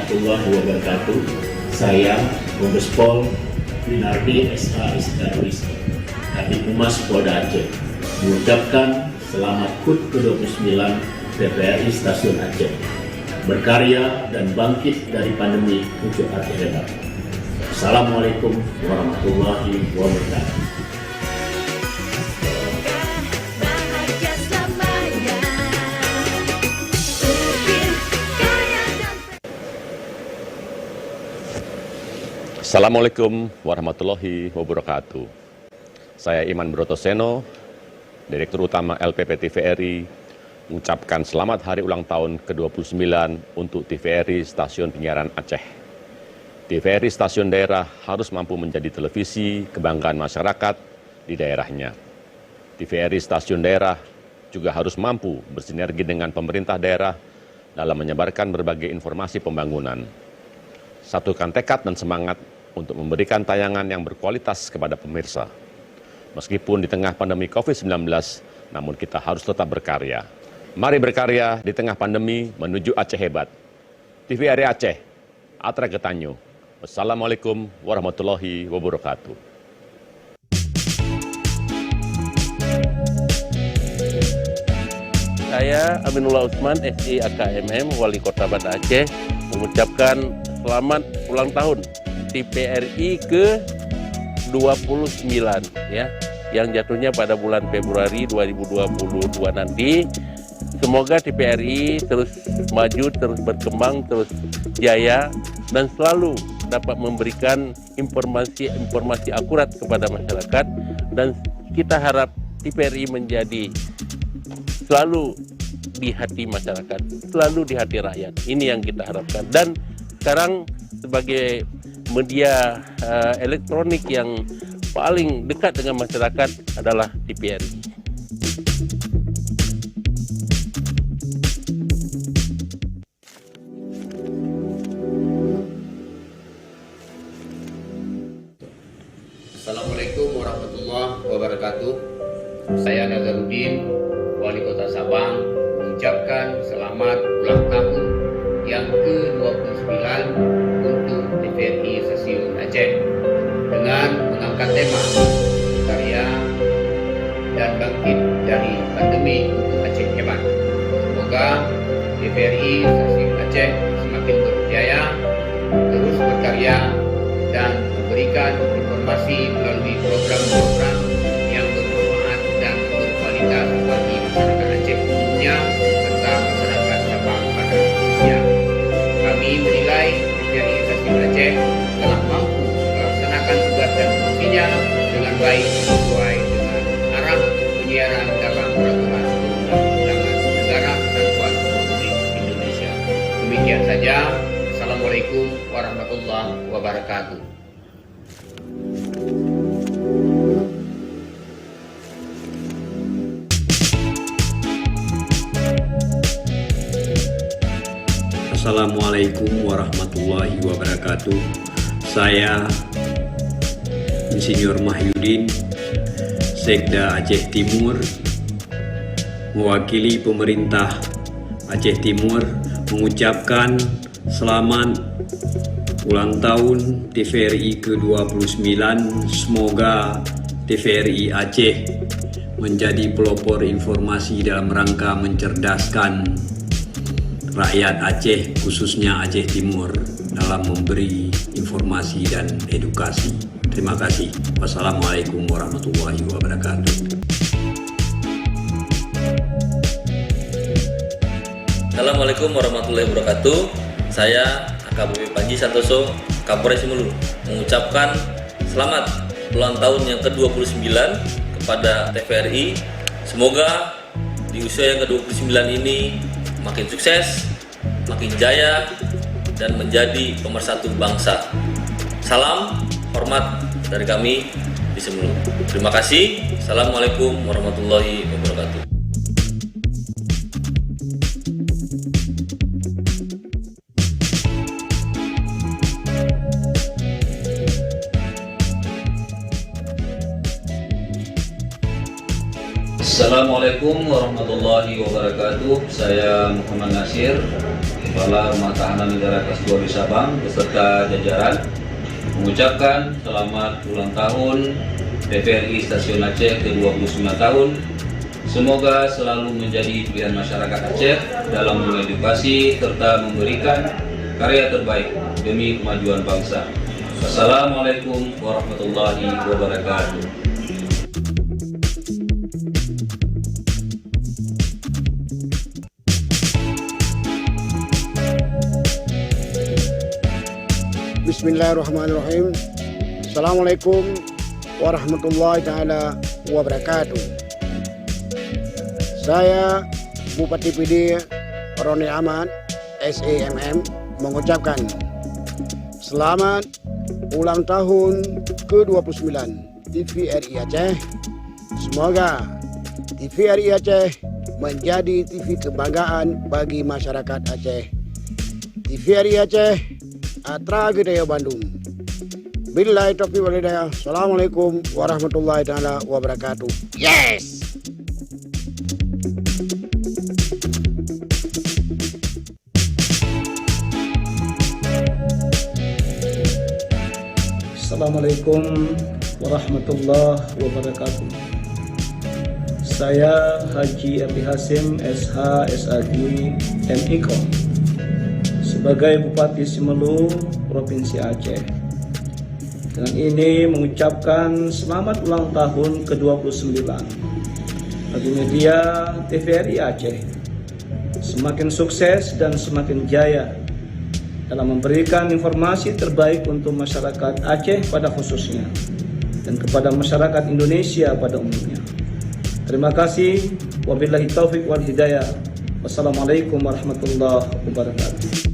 warahmatullahi wabarakatuh. Saya Kombes Pol Winardi S.A. Isdarwis, Kadif Humas Polda Aceh, mengucapkan selamat HUT ke-29 TVRI Stasiun Aceh, berkarya dan bangkit dari pandemi untuk Aceh hebat. Assalamualaikum warahmatullahi wabarakatuh. Assalamualaikum warahmatullahi wabarakatuh. Saya Iman Brotoseno, Direktur Utama LPP TVRI, mengucapkan selamat hari ulang tahun ke-29 untuk TVRI Stasiun Penyiaran Aceh. TVRI Stasiun Daerah harus mampu menjadi televisi kebanggaan masyarakat di daerahnya. TVRI Stasiun Daerah juga harus mampu bersinergi dengan pemerintah daerah dalam menyebarkan berbagai informasi pembangunan. Satukan tekad dan semangat untuk memberikan tayangan yang berkualitas kepada pemirsa. Meskipun di tengah pandemi COVID-19, namun kita harus tetap berkarya. Mari berkarya di tengah pandemi menuju Aceh hebat. TVRI Aceh, Atra Getanyo. Wassalamualaikum warahmatullahi wabarakatuh. Saya Aminullah Usman, SI AKMM, Wali Kota Banda Aceh, mengucapkan selamat ulang tahun TVRI ke-29 ya, yang jatuhnya pada bulan Februari 2022 nanti. Semoga TVRI terus maju, terus berkembang, terus jaya, dan selalu dapat memberikan informasi akurat kepada masyarakat, dan kita harap TVRI menjadi selalu di hati masyarakat, selalu di hati rakyat. Ini yang kita harapkan. Dan sekarang sebagai media elektronik yang paling dekat dengan masyarakat adalah TVRI. Assalamualaikum warahmatullahi wabarakatuh. Saya Nazaruddin, Wali Kota Sabang, mengucapkan selamat ulang tahun yang ke-29 untuk TVRI Stasiun Aceh dengan mengangkat tema karya dan bangkit dari pandemi untuk Aceh hebat. Semoga TVRI Stasiun Aceh semakin berjaya, terus berkarya dan memberikan informasi melalui program-program yang bermanfaat dan berkualitas bagi masyarakat Aceh umumnya serta masyarakat Sabang pada khususnya. Kami menilai TVRI Stasiun Aceh telah mampu melaksanakan tugas dan fungsinya dengan baik sesuai dengan arah penyiaran dalam peraturan perundang-undangan negara kesatuan Republik Indonesia. Demikian saja. Assalamualaikum warahmatullahi wabarakatuh. Assalamualaikum warahmatullahi wabarakatuh. Saya Insinyur Mahyudin, Sekda Aceh Timur, mewakili pemerintah Aceh Timur mengucapkan selamat ulang tahun TVRI ke-29. Semoga TVRI Aceh menjadi pelopor informasi dalam rangka mencerdaskan rakyat Aceh, khususnya Aceh Timur, dalam memberi informasi dan edukasi. Terima kasih. Wassalamualaikum warahmatullahi wabarakatuh. Assalamualaikum warahmatullahi wabarakatuh. Saya AKBP Panji Santoso, Kapolres Simelu, mengucapkan selamat ulang tahun yang ke-29 kepada TVRI. Semoga di usia yang ke-29 ini makin sukses, makin jaya, dan menjadi pemersatu bangsa. Salam hormat dari kami di Simelu. Terima kasih. Assalamualaikum warahmatullahi wabarakatuh. Assalamualaikum warahmatullahi wabarakatuh. Saya Muhammad Nasir, Kepala Rumah Tahanan Negara Kelas 2 di Sabang beserta jajaran mengucapkan selamat ulang tahun TVRI Stasiun Aceh ke-29 tahun. Semoga selalu menjadi pilihan masyarakat Aceh dalam mengedukasi serta memberikan karya terbaik demi kemajuan bangsa. Assalamualaikum warahmatullahi wabarakatuh. Bismillahirrahmanirrahim. Assalamualaikum warahmatullahi taala wabarakatuh. Saya Bupati PD Roni Ahmad SEMM mengucapkan selamat ulang tahun ke-29 TVRI Aceh. Semoga TVRI Aceh menjadi TV kebanggaan bagi masyarakat Aceh. TVRI Aceh Atra Gede Bandung. Billahi taufiq wal hidayah. Assalamualaikum warahmatullahi taala wabarakatuh. Yes. Assalamualaikum warahmatullahi wabarakatuh. Saya Haji Abi Hasim SH SAG MIKO sebagai Bupati Simelu Provinsi Aceh. Dengan ini mengucapkan selamat ulang tahun ke-29 bagi media TVRI Aceh. Semakin sukses dan semakin jaya dalam memberikan informasi terbaik untuk masyarakat Aceh pada khususnya dan kepada masyarakat Indonesia pada umumnya. Terima kasih. Wabillahi taufiq wal hidayah. Wassalamualaikum warahmatullahi wabarakatuh.